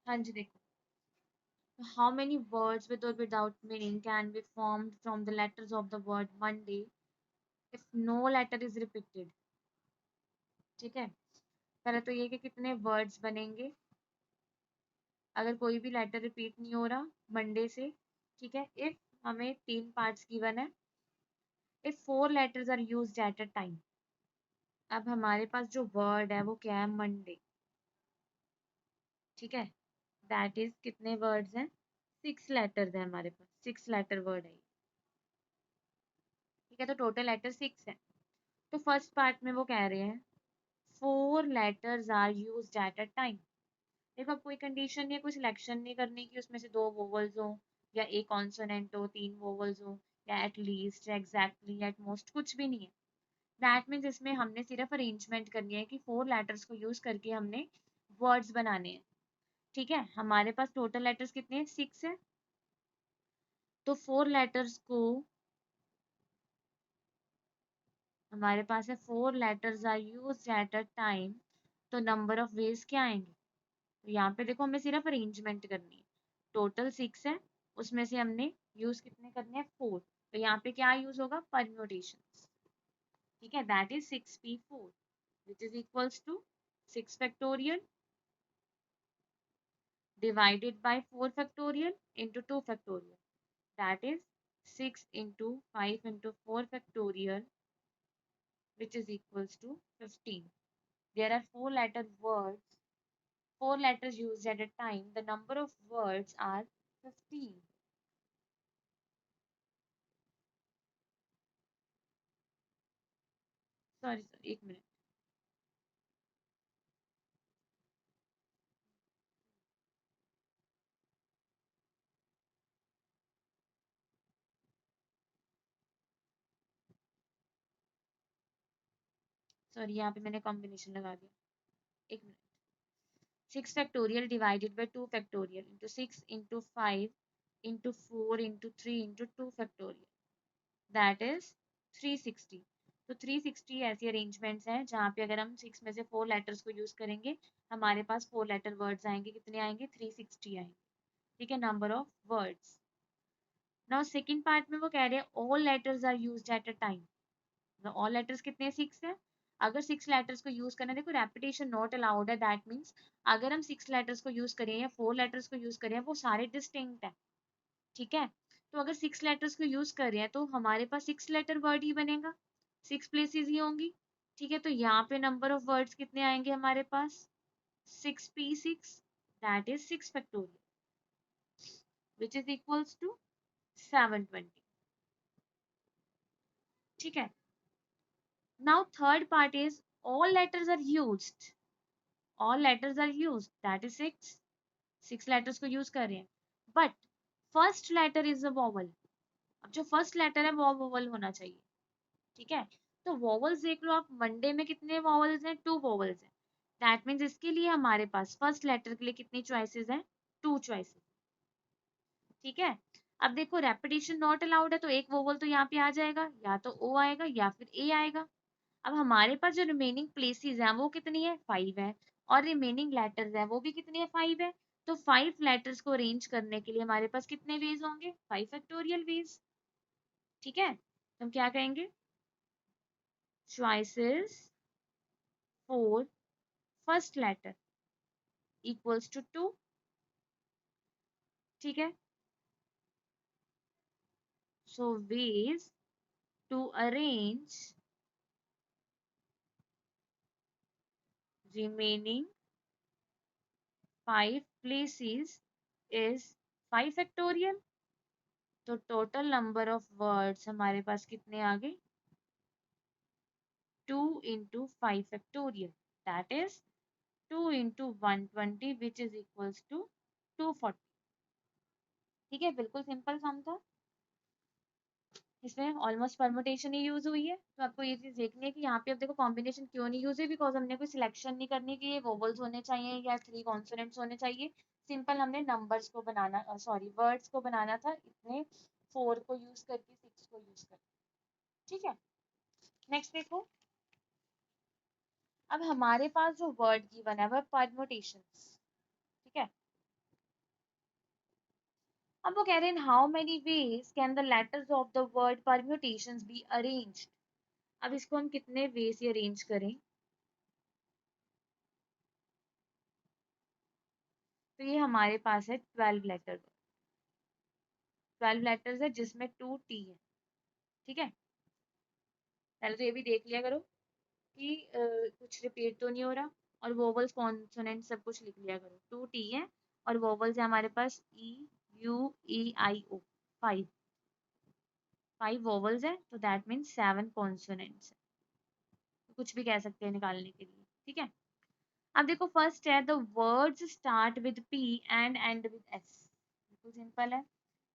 हाँ जी देखो, how many words with or without meaning can be formed from the letters of the word Monday if no letter is repeated? ठीक है, पहले तो ये कि कितने वर्ड्स बनेंगे अगर कोई भी लेटर रिपीट नहीं हो रहा मंडे से। ठीक है, इफ हमें तीन पार्ट्स गिवन है, if four letters are used at a time. अब हमारे पास जो वर्ड है वो क्या है, मंडे। ठीक है, दैट इज कितने वर्ड्स हैं, सिक्स लेटर्स हैं हमारे पास, सिक्स लेटर वर्ड है। ठीक है, तो टोटल लेटर सिक्स है। तो फर्स्ट पार्ट में वो कह रहे हैं four letters are used at a time. देखो अब कोई कंडीशन नहीं है, कोई सिलेक्शन नहीं करनी कि उसमें से दो वोवल्स हो या एक कॉन्सोनेंट हो, तीन वोवल्स हो, या एट लीस्ट या एग्जैक्टली एट मोस्ट, कुछ भी नहीं है। दैट मीन्स इसमें हमने सिर्फ अरेंजमेंट करनी है कि फोर लेटर्स को यूज करके हमने वर्ड्स बनाने हैं। ठीक है, हमारे पास टोटल लेटर्स कितने हैं, सिक्स है। तो फोर लेटर्स को हमारे पास है, four letters are used at a time, तो नंबर ऑफ वेज क्या आएंगे। तो यहाँ पे देखो हमें सिर्फ अरेंजमेंट करनी है। टोटल सिक्स है, उसमें से हमने यूज कितने करने हैं, फोर। तो यहाँ पे क्या यूज होगा, परम्यूटेशन। ठीक है, that is six P four which is equals to six factorial divided by 4 factorial into 2 factorial, that is 6 into 5 into 4 factorial, which is equals to 15. There are four letters used at a time. The number of words are 15. Sorry, एक minute. Sorry, यहाँ पे मैंने combination लगा दिया, एक minute. 6 factorial divided by 2 factorial into 6 into 5 into 4 into 3 into 2 factorial, that is 360। तो 360 ऐसी arrangements हैं जहाँ पे अगर हम सिक्स में से फोर लेटर्स को यूज करेंगे हमारे पास फोर लेटर वर्ड्स आएंगे, कितने आएंगे, 360 आएंगे। ठीक है, number of words. Now second part में वो कह रहे हैं all letters are used at a time. All letters कितने, सिक्स है। अगर सिक्स लेटर्स को यूज करना है, देखो रेपिटेशन नॉट अलाउड है, दैट मीन्स अगर हम सिक्स लेटर्स को यूज करें या फोर लेटर्स को यूज करें वो सारे डिस्टिंक्ट है। ठीक है, तो अगर सिक्स लेटर्स को यूज कर रहे हैं तो हमारे पास सिक्स लेटर वर्ड ही बनेगा, सिक्स प्लेसेस ही होंगी। ठीक है, तो यहाँ पे नंबर ऑफ वर्ड्स कितने आएंगे हमारे पास, six P six, that is six factorial which is equals to 720। ठीक है, now third part is all letters are used, all letters are used, that is six, six letters को use कर रहे हैं, but first letter is a vowel. अब जो first letter है वो वॉवल होना चाहिए। ठीक है, तो वॉवल्स देख लो आप, मंडे में कितने वॉवल्स हैं, टू वॉवल्स हैं। दैट मीन्स इसके लिए हमारे पास फर्स्ट लेटर के लिए कितनी चॉइसेस हैं, टू चॉइसेस। ठीक है, अब देखो रेपिटेशन नॉट अलाउड है तो एक वोवल तो यहाँ पे आ जाएगा, या तो ओ आएगा या फिर ए आएगा। अब हमारे पास जो रिमेनिंग प्लेसेस हैं वो कितनी है, फाइव है, और रिमेनिंग लेटर्स है वो भी कितनी है, फाइव है। तो फाइव लेटर्स को अरेंज करने के लिए हमारे पास कितने वेज होंगे, फाइव फैक्टोरियल वेज। ठीक है, तो हम क्या कहेंगे, choices for first letter equals to 2। ठीक है, so ways to arrange remaining five places is 5 factorial। तो टोटल नंबर ऑफ वर्ड्स हमारे पास कितने आ गए, 2 into 5 factorial, that is 2 into 120 which is equals to 240। ठीक है, बिल्कुल सिंपल सम था, इसमें ऑलमोस्ट परमुटेशन ही यूज हुई है। तो आपको ये चीज देखनी है कि यहाँ पे अब देखो कॉम्बिनेशन क्यों नहीं यूज है, बिकॉज हमने कोई सिलेक्शन नहीं करनी कि ये वोवल्स होने चाहिए या थ्री कॉन्सोनेंट्स होने चाहिए। सिंपल हमने नंबर्स को बनाना, सॉरी वर्ड्स को बनाना था, इतने फोर को यूज करके, सिक्स को यूज करके। ठीक है, नेक्स्ट देखो, अब हमारे पास जो वर्ड गिवन है वह परमुटेशन। ठीक है, अब वो कह रहे हैं how many ways can the letters of the word permutations be arranged. अब इसको हम कितने वे से अरेंज करें? तो ये हमारे पास है 12 लेटर, 12 लेटर्स है जिसमें 2 T है। ठीक है, पहले तो ये भी देख लिया करो कि कुछ रिपीट तो नहीं हो रहा, और वोवल्स कॉन्सोनेंट सब कुछ लिख लिया करो। 2 T है और वोवल्स है हमारे पास E U E I O, 5 vowels है, तो दैट मीन्स 7 कॉन्सोनेंट्स है। तो कुछ भी कह सकते हैं निकालने के लिए। ठीक है, अब देखो फर्स्ट है the words start with P and end with S। बिल्कुल सिंपल है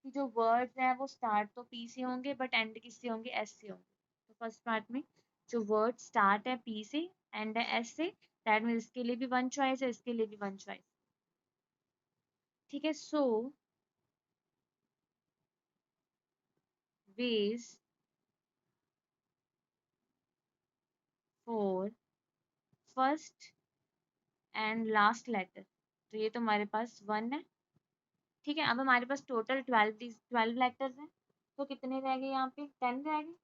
कि जो वर्ड्स हैं वो स्टार्ट तो P से होंगे बट एंड किससे होंगे? S से होंगे। तो फर्स्ट पार्ट में जो वर्ड स्टार्ट है P से एंड है S से, दैट मीन्स इसके लिए भी वन चॉइस है, इसके लिए भी वन चॉइस। ठीक है, so ways for first and last letter, तो ये तो हमारे पास 1 है। ठीक है, अब हमारे पास टोटल 12 लेटर्स हैं, तो कितने रह गए यहाँ पे? 10 रह गए।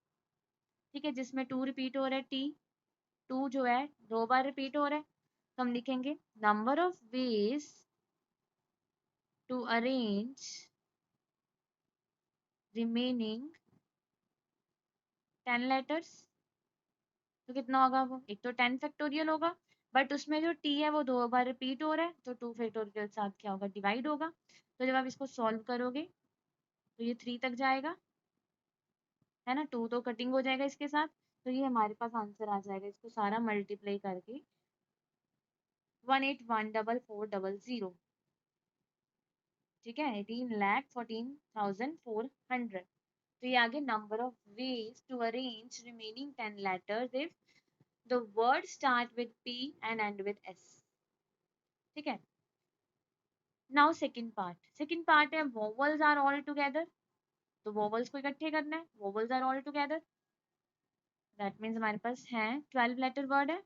ठीक है, जिसमें 2 रिपीट हो रहा है, T 2 जो है 2 बार रिपीट हो रहा है, तो हम लिखेंगे number of ways to arrange remaining 10 letters. तो कितना होगा? वो एक तो 10 फैक्टोरियल होगा, बट उसमें जो T है वो 2 बार रिपीट हो रहा है, तो 2 फैक्टोरियल के साथ क्या होगा? डिवाइड होगा। तो जब आप इसको सॉल्व करोगे तो ये 3 तक जाएगा, है ना, 2 तो कटिंग हो जाएगा इसके साथ, तो ये हमारे पास आंसर आ जाएगा इसको सारा मल्टीप्लाई करके 1814400। ठीक है, 18,14,400। तो ये आगे number of ways to arrange remaining 10 letters if the word start with P and end with S। ठीक है, नाउ सेकंड पार्ट है वोवल्स आर ऑल टुगेदर। तो वोवल्स को इकट्ठे करना है, vowels are all together, that means हमारे पास है 12 लेटर वर्ड है,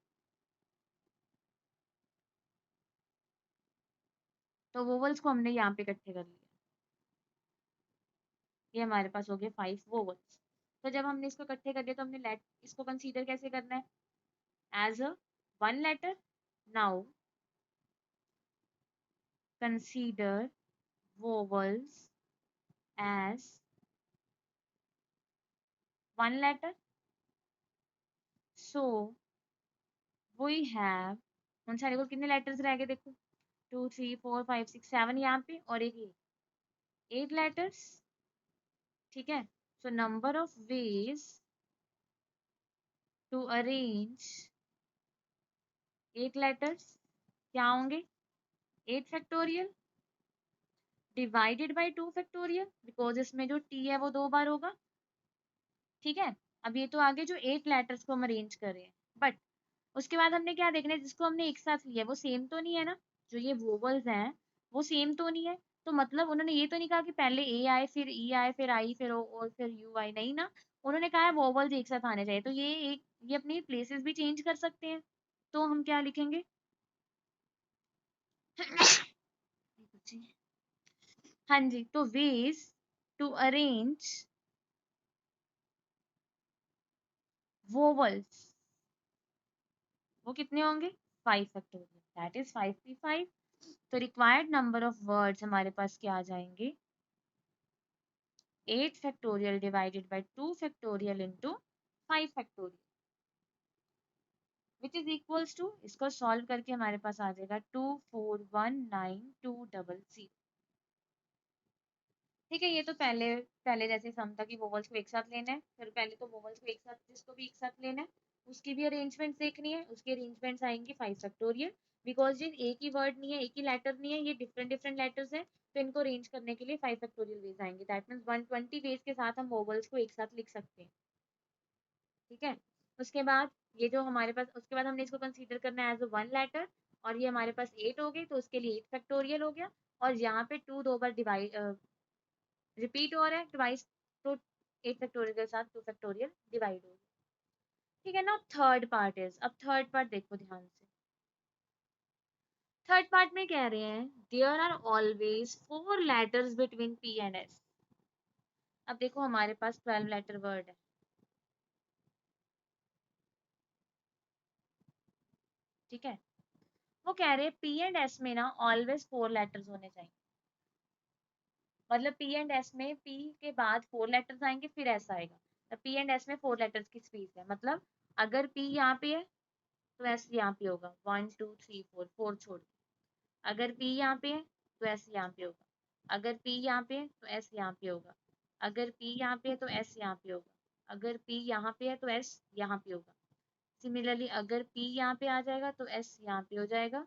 तो वोवल्स को हमने यहाँ पे इकट्ठे कर लिया। ये हमारे पास हो गए 5 वोवल्स। तो जब हमने इसको इकट्ठे कर लिया तो हमने लेट इसको कंसीडर कैसे करना है? As a 1 letter. Now consider vowels as 1 letter. So we have, उन सारे को कितने लेटर्स रह गए देखो? 2 3 4 5 6 7 यहाँ पे और एक ये 8 लेटर्स। ठीक है, so number of ways to arrange 8 letters क्या होंगे? 8 factorial divided by 2 factorial, because इसमें जो T है वो 2 बार होगा। ठीक है, अब ये तो आगे जो 8 लेटर्स को हम अरेंज कर रहे हैं, बट उसके बाद हमने क्या देखना है? जिसको हमने एक साथ लिया वो सेम तो नहीं है ना, जो ये वोवल्स हैं वो सेम तो नहीं है। तो मतलब उन्होंने ये तो नहीं कहा कि पहले ए आए फिर ई आए फिर आई फिर ओ और फिर यू आई, नहीं ना, उन्होंने कहा है वोवल्स एक साथ आने चाहिए। तो ये अपनी प्लेसेस भी चेंज कर सकते हैं, तो हम क्या लिखेंगे? हाँ जी, तो वेज टू अरेंज वोवल्स वो कितने होंगे? 5 फैक्टोरियल, दैट इज 5 तो रिक्वायर्ड नंबर ऑफ वर्ड्स हमारे पास क्या आ जाएंगे? 8 factorial divided by 2 factorial into 5 factorial, which is equals to, इसको सॉल्व करके हमारे पास आ जाएगा 2419200। ठीक है, ये तो पहले पहले जैसे सम था कि वोवल्स को एक साथ लेना है, फिर पहले तो वोवल्स को एक साथ, जिसको भी एक साथ लेना है उसकी भी अरेंजमेंट देखनी है। उसकी अरेंजमेंट्स आएंगी 5 फैक्टोरियल, बिकॉज ये एक ही वर्ड नहीं है, एक ही लेटर नहीं है, ये डिफरेंट डिफरेंट लेटर्स हैं, तो इनको अरेंज करने के लिए 5 फैक्टोरियल वेज आएंगे। दैट मीन्स 120 वेज के साथ हम वोवल्स को एक साथ लिख सकते हैं। ठीक है, उसके बाद ये जो हमारे पास, उसके बाद हमने इसको कंसीडर करना है एज अ 1 लेटर, और ये हमारे पास 8 हो गई, तो उसके लिए 8 फैक्टोरियल हो गया, और यहाँ पे 2 2 बार डिवाइड रिपीट हो रहा है ट्वाइस, तो 8 फैक्टोरियल के साथ 2 फैक्टोरियल डिवाइड हो गया। ठीक है ना, थर्ड पार्ट इज, अब थर्ड पार्ट देखो ध्यान से। थर्ड पार्ट में कह रहे हैं there are always 4 letters between P and S. अब देखो हमारे पास 12 लेटर वर्ड है, ठीक है। वो कह रहे हैं पी एंड एस में ना ऑलवेज 4 लेटर्स होने चाहिए। मतलब पी एंड एस में पी के बाद 4 लेटर्स आएंगे फिर एस आएगा, तो पी एंड एस में 4 लेटर्स की स्पेस है। मतलब अगर पी यहाँ पे है तो एस यहाँ पे होगा, 1 2 3 4, 4 छोड़ के। अगर पी यहाँ पे है तो एस यहाँ पे होगा, अगर पी यहाँ पे है तो एस यहाँ पे होगा, अगर पी यहाँ पे है तो एस यहाँ पे होगा, अगर पी यहाँ पे है तो एस यहाँ पे होगा। सिमिलरली अगर पी यहाँ पे आ जाएगा तो एस यहाँ पे हो जाएगा,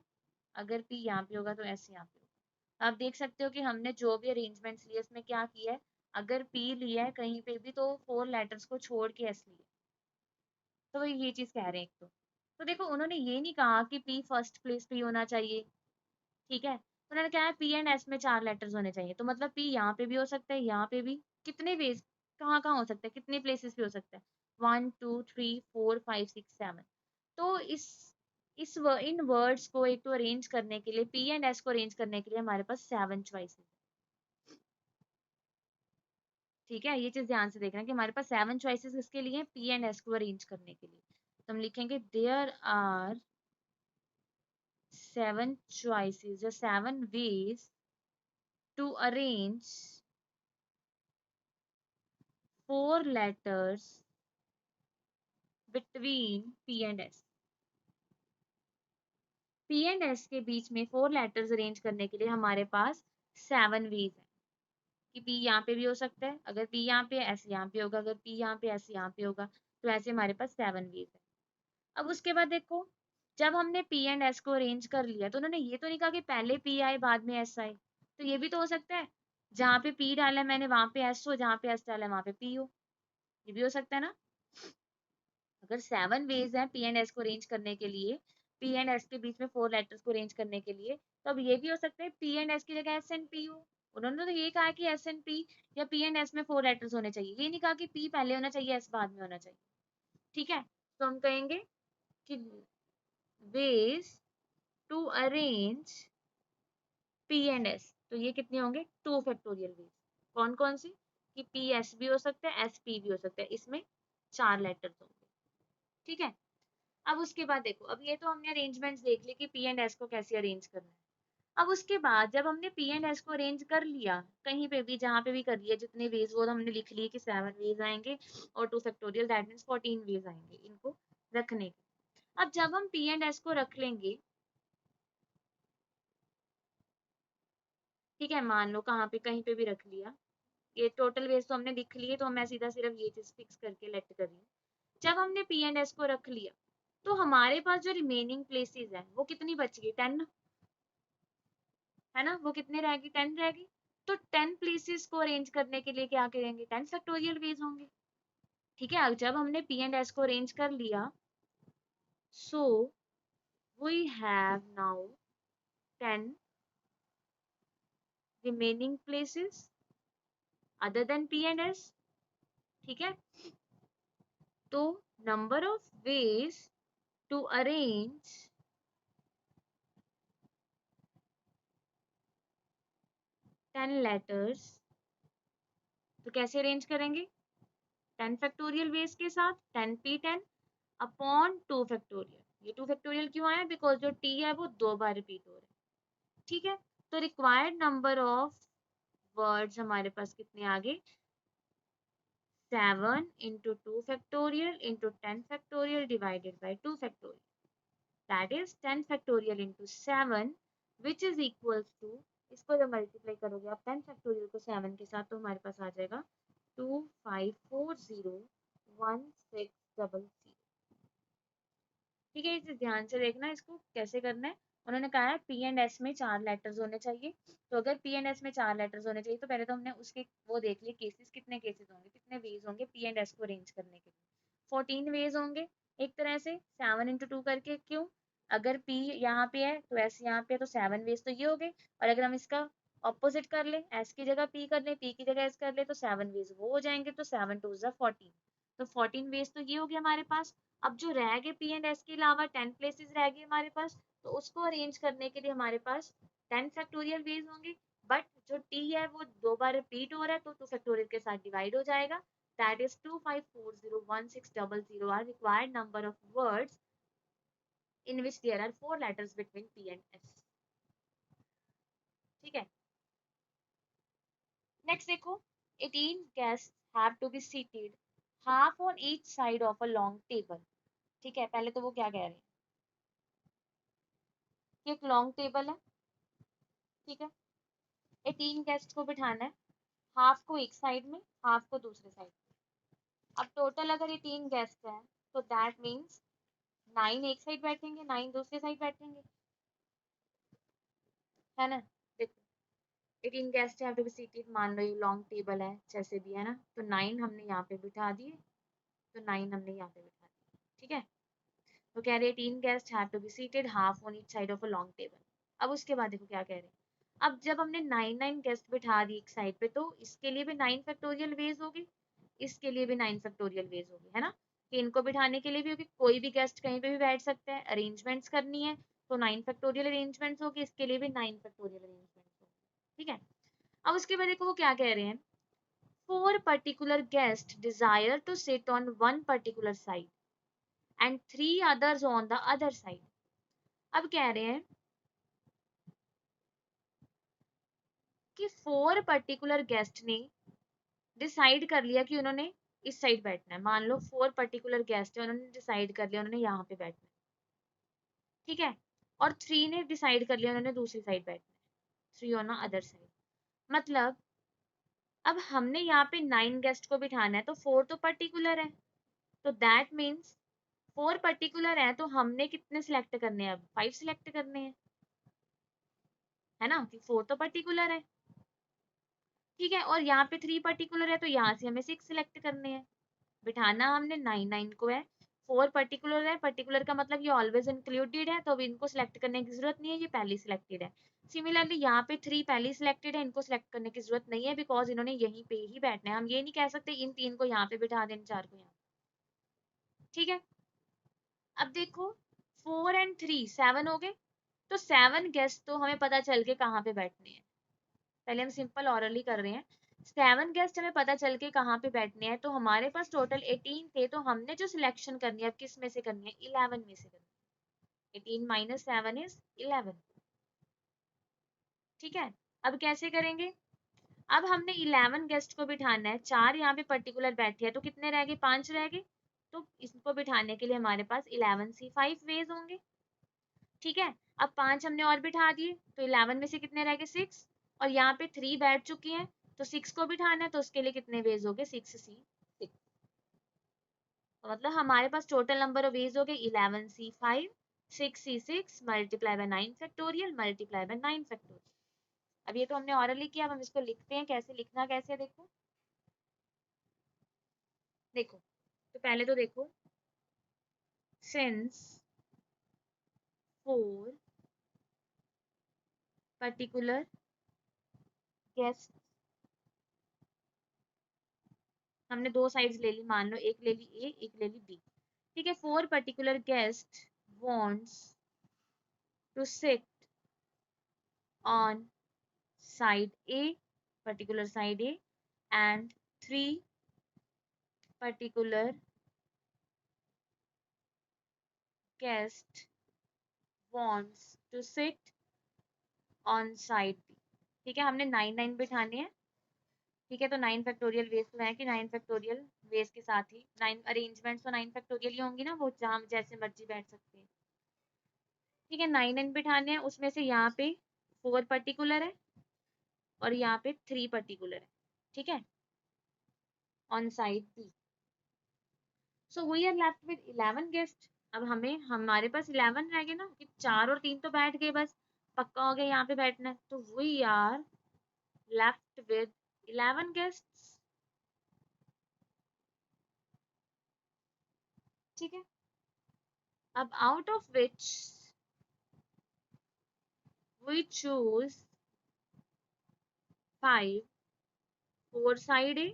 अगर पी यहाँ पे होगा तो एस यहाँ पे होगा। आप देख सकते हो कि हमने जो भी अरेंजमेंट्स लिए उसमें क्या किया है, अगर पी लिया है कहीं पे भी तो 4 लेटर्स को छोड़ के एस लिया। तो वो ये चीज कह रहे हैं एक तो देखो उन्होंने ये नहीं कहा कि पी फर्स्ट प्लेस पे ही होना चाहिए, ठीक है। उन्होंने कहा है पी एंड एस में 4 लेटर्स होने चाहिए, तो मतलब पी यहाँ पे भी हो सकता है, यहाँ पे भी। कितने वेज, कहाँ कहाँ हो सकता है, कितने प्लेसेस पे हो सकता है, 1 2 3 4 5 6 7। तो इन वर्ड्स को एक तो अरेंज करने के लिए, पी एंड एस को अरेंज करने के लिए हमारे पास 7 चॉइसेस, ठीक है। ये चीज ध्यान से देखना कि हमारे पास 7 चॉइसेस किसके लिए, पी एंड एस को अरेंज करने के लिए। तो हम लिखेंगे देयर आर 7 choices या 7 ways to arrange 4 letters between P and S। P and S के बीच में 4 लेटर्स अरेंज करने के लिए हमारे पास 7 वेज है कि P यहाँ पे भी हो सकता है, अगर P यहाँ पे S यहाँ पे होगा, अगर P यहाँ पे S यहाँ पे होगा, तो ऐसे हमारे पास 7 वेज है। अब उसके बाद देखो जब हमने P एंड S को अरेंज कर लिया तो उन्होंने ये तो नहीं कहा कि पहले P आए बाद में S आए, तो ये भी तो हो सकता है जहाँ पे P डाला है मैंने वहां पे S हो, जहाँ पे S डाला है वहां पे P हो, ये भी हो सकता है ना। अगर 7 वेज हैं पी एंड एस को अरेंज करने के लिए, पी एंड एस के बीच में 4 लेटर्स को अरेंज करने के लिए, तो अब ये भी हो सकता है पी एंड एस की जगह एस एंड पी हो। उन्होंने तो ये कहा कि एस एंड पी या पी एंड एस में 4 लेटर्स होने चाहिए, ये नहीं कहा कि पी पहले होना चाहिए एस बाद में होना चाहिए, ठीक है। तो हम कहेंगे कि ways to arrange P and S, तो ये कितने होंगे, 2 फैक्टोरियल वेज। कौन कौन सी, कि पी एस भी हो सकता है एस पी भी हो सकता है, इसमें 4 लेटर्स होंगे, ठीक है। अब उसके बाद देखो, अब ये तो हमने अरेंजमेंट्स देख ली कि पी एंड एस को कैसे अरेंज करना है। अब उसके बाद जब हमने पी एंड एस को अरेंज कर लिया कहीं पे भी जहां पे भी कर लिया, जितने वेज वो हमने लिख लिए कि 7 वेज आएंगे और 2 फैक्टोरियल, दैट मीन्स 14 वेज आएंगे इनको रखने के। अब जब हम पी एंड एस को रख लेंगे, ठीक है, मान लो कहाँ पे कहीं पे भी रख लिया, ये टोटल वेज तो हमने लिख लिए, तो मैं सीधा सिर्फ ये चीज फिक्स करके लेट कर रही हूँ। जब हमने पी एंड एस को रख लिया तो हमारे पास जो रिमेनिंग प्लेसेस है वो कितनी बच गई, 10, है ना। वो कितने रहेगी, 10 रहेगी। तो 10 प्लेसेस को अरेंज करने के लिए क्या करेंगे, 10 फैक्टोरियल वेज होंगे, ठीक है। जब हमने पी एंड एस को अरेंज कर लिया, so we have now 10 remaining places other than P and S, ठीक है। तो number of ways to arrange 10 letters, तो कैसे अरेंज करेंगे, 10 फैक्टोरियल वेज के साथ 10p10 अपॉन 2 फैक्टोरियल। ये 2 फैक्टोरियल क्यों आया, बिकॉज जो t है वो 2 बार रिपीट हो रहा है, ठीक है। तो रिक्वायर्ड नंबर ऑफ वर्ड्स हमारे पास कितने आ गए, 7 into 2 factorial into 10 factorial divided by 2 factorial, that is 10 factorial into 7 which is equals to, इसको जब मल्टीप्लाई करोगे आप 10 फैक्टोरियल को 7 के साथ, तो हमारे पास आ जाएगा 25401600, ठीक है। इसे ध्यान से देखना इसको कैसे करना है। उन्होंने कहा है पी एंड एस में 4 लेटर्स होने चाहिए, तो अगर पी एंड एस में 4 लेटर्स होने चाहिए तो पहले तो हमने उसके वो देख लिए केसेस, कितने केसेस होंगे, कितने वेज होंगे पी एंड एस को अरेंज करने के लिए। 14 वेज होंगे एक तरह से, 7 into 2 करके, क्यों, अगर पी यहाँ पे है तो एस यहाँ पे है, तो 7 वेज तो ये हो गए। और अगर हम इसका ऑपोजिट कर ले, एस की जगह पी कर ले, पी की जगह एस कर ले, तो 7 वेज वो हो जाएंगे, तो 7 2 14, तो 14 वेज तो ये हो गया हमारे पास। अब जो रह गए पी एंड एस के अलावा 10 प्लेसेस रह गए हमारे पास, तो उसको अरेंज करने के लिए हमारे पास 10 फैक्टोरियल वेज होंगे, बट जो t है वो 2 बार रिपीट हो रहा है तो 2 फैक्टोरियल के साथ डिवाइड हो जाएगा। That is 25401600 are required number of words in which there are 4 letters between P and S। ठीक है, नेक्स्ट देखो, 18 guests have to be seated half on each side of a long table। ठीक है, पहले तो वो क्या कह रहे हैं कि एक लॉन्ग टेबल है, ठीक है, 18 गेस्ट को बिठाना है, हाफ को एक साइड में, हाफ को दूसरे साइड में। अब टोटल अगर 18 गेस्ट हैं तो दैट मीन्स 9 एक साइड बैठेंगे, 9 दूसरे साइड बैठेंगे, है ना। देखो 18 guest have to be seated, मान लो ये लॉन्ग टेबल है जैसे भी, है ना, तो 9 हमने यहाँ पे बिठा दिए, तो 9 हमने यहाँ पे बिठा दिए, ठीक है। तो कह रहे 18 guest have to be seated half on each side of a long table. अब उसके बाद देखो क्या कह रहे हैं, अब जब हमने 9 गेस्ट बिठा दी एक साइड पे, तो इसके लिए भी 9 फैक्टोरियल वेज होगी, इसके लिए भी 9 फैक्टोरियल वेज होगी, है ना, कि इनको बिठाने के लिए भी होगी, कोई भी गेस्ट कहीं पे भी बैठ सकता है, अरेंजमेंट्स करनी है तो 9 फैक्टोरियल अरेंजमेंट्स होगी, इसके लिए भी 9 फैक्टोरियल अरेंजमेंट्स होगी, ठीक है। अब उसके बाद देखो वो क्या कह रहे हैं, 4 particular guests desire to sit on one particular side and 3 others on the other side। अब कह रहे हैं कि 4 पर्टिकुलर गेस्ट ने डिसाइड कर लिया कि उन्होंने इस साइड बैठना है, मान लो 4 पर्टिकुलर गेस्ट है, उन्होंने डिसाइड कर लिया उन्होंने यहाँ पे बैठना है, ठीक है, और 3 ने डिसाइड कर लिया उन्होंने दूसरी साइड बैठना है, 3 ऑन अदर साइड। मतलब अब हमने यहाँ पे 9 गेस्ट को बिठाना है, तो 4 तो पर्टिकुलर है, तो दैट मीन्स 4 पर्टिकुलर है, तो हमने कितने सिलेक्ट करने हैं, अब 5 सिलेक्ट करने हैं, है ना, कि 4 तो पर्टिकुलर है, ठीक है, और यहाँ पे 3 पर्टिकुलर है, तो यहाँ से हमें 6 सिलेक्ट करने हैं। बिठाना हमने 9 को है, 4 पर्टिकुलर है, पर्टिकुलर का मतलब ये ऑलवेज इंक्लूडेड है, तो अब इनको सिलेक्ट करने की जरूरत नहीं है, ये पहली सिलेक्टेड है। सिमिलरली यहाँ पे 3 पहली सिलेक्टेड है, इनको सिलेक्ट करने की जरूरत नहीं है, बिकॉज इन्होंने यहीं पे ही बैठना है, हम ये नहीं कह सकते इन 3 को यहाँ पे बिठा दें, 4 को यहाँ, ठीक है। अब देखो 4 एंड 3 7 हो गए, तो 7 गेस्ट तो हमें पता चल के कहाँ पे बैठने हैं, पहले हम सिंपल ऑरली कर रहे हैं। 7 गेस्ट हमें पता चल के कहाँ पे बैठने हैं, तो हमारे पास टोटल 18 थे, तो हमने जो सिलेक्शन करनी है अब किस में से करनी है, 11 में से करनी है, 18 माइनस 7 इज 11, ठीक है। अब कैसे करेंगे, अब हमने 11 गेस्ट को बिठाना है, 4 यहाँ पे पर्टिकुलर बैठे हैं, तो कितने रह गए, 5 रह गए, तो इसको बिठाने के लिए हमारे पास 11C5 वेज होंगे, ठीक है। अब 5 हमने और बिठा दिए, तो 11 में से कितने रह गए, 6, और यहाँ पे 3 बैठ चुकी हैं, तो 6 को बिठाना है, तो उसके लिए कितने वेज हो गए, 6C6, तो मतलब हमारे पास टोटल नंबर ऑफ वेज हो गए 11C5, 6C6 multiply by 9 factorial multiply by 9 factorial. अब ये तो हमने ऑरली किया, अब हम इसको लिखते हैं, कैसे लिखना, कैसे देखो, देखो तो पहले तो देखो, सिंस 4 पर्टिकुलर गेस्ट, हमने 2 साइड्स ले ली, मान लो एक ले ली ए एक ले ली बी, ठीक है, 4 particular guest wants to sit on side A, particular side A, and 3 particular guest wants to sit on side B, ठीक है, हमने 9 बिठाने हैं, ठीक है, तो 9 फैक्टोरियल वेज तो है कि 9 फैक्टोरियल वेज के साथ ही 9 अरेंजमेंट्स तो 9 फैक्टोरियल ही होंगी ना, वो जहाँ जैसे मर्जी बैठ सकते हैं, ठीक है, 9 बिठाने हैं, उसमें से यहाँ पे 4 पर्टिकुलर है और यहाँ पे 3 पर्टिकुलर है, ठीक है, on side B, so we are left with 11 guest. अब हमें हमारे पास 11 रह गए ना, कि 4 और 3 तो बैठ गए, बस पक्का हो गया यहाँ पे बैठना है, तो we are left with 11 guests, ठीक है। अब out of which we choose 5 4 side है,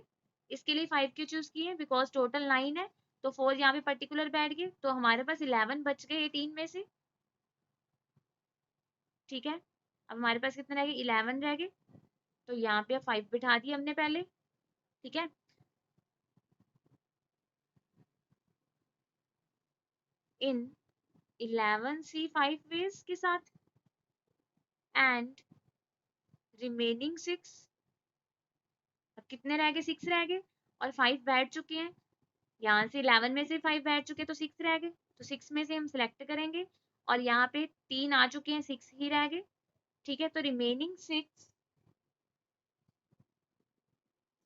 इसके लिए 5 क्यों चूज किए, बिकॉज टोटल 9 है, तो 4 यहाँ पे पर्टिकुलर बैठ गए, तो हमारे पास 11 बच गए 18 में से, ठीक है, अब हमारे पास कितने रह गए, 11 रह गए। तो यहाँ पे 5 बिठा दिए हमने पहले। ठीक है, इन 11C5 वेज के साथ एंड रिमेनिंग 6, अब कितने रह गए, 6 रह गए और 5 बैठ चुके हैं। यहाँ से 11 में से 5 बैठ चुके तो 6 रह गए, तो 6 में से हम सिलेक्ट करेंगे और यहाँ पे 3 आ चुके हैं, 6 ही रह गए। ठीक है, तो remaining 6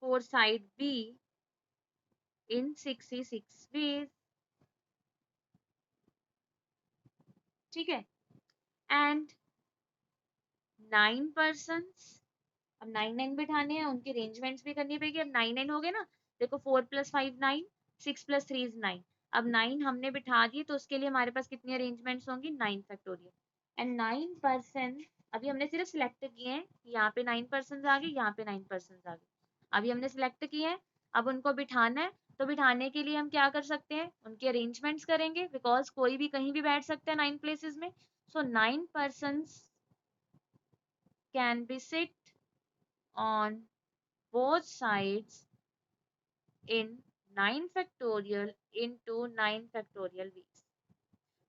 for side B in 6C6 ways। ठीक है, एंड 9 persons, अब 9 बिठाने हैं, उनकी अरेंजमेंट्स भी करनी पड़ेगी। अब 9 हो गए ना, देखो 4 + 5 9, 6 + 3 is 9। अब 9 हमने बिठा दिए तो उसके लिए हमारे पास कितनी अरेंजमेंट्स होंगी, 9 फैक्टोरियल। एंड 9 पर्सन, अभी हमने सिर्फ सिलेक्ट किए हैं, यहाँ पे 9 पर्सन आ गए, यहाँ पे 9 पर्सन आ गए। अभी हमने सिलेक्ट किए हैं, अब उनको बिठाना है, तो बिठाने के लिए हम क्या कर सकते हैं, उनके अरेंजमेंट्स करेंगे, बिकॉज कोई भी कहीं भी बैठ सकता है 9 प्लेसेस में। So 9 person can be sit on both sides in 9 factorial into 9 factorial ways.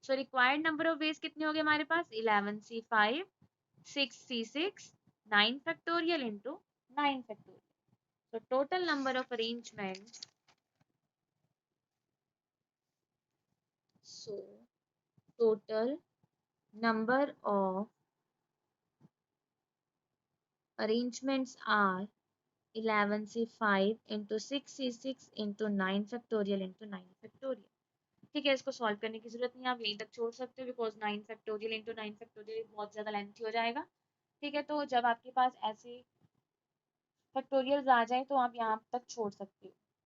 So required number of ways कितने हो गए हमारे पास, 11C5, 6C6, 9 factorial into 9 factorial. So total number of arrangements, so total number of arrangements are 11C5 into 6C6 into 9 factorial into 9 factorial. ठीक है, इसको solve करने की जरूरत नहीं है, आप यहीं तक छोड़ सकते हो, बिकॉज 9 फैक्टोरियल इंटू 9 फैक्टोरियल बहुत ज्यादा लेंथी हो जाएगा। ठीक है, तो जब आपके पास ऐसे फैक्टोरियल आ जाए तो आप यहाँ तक छोड़ सकते हो।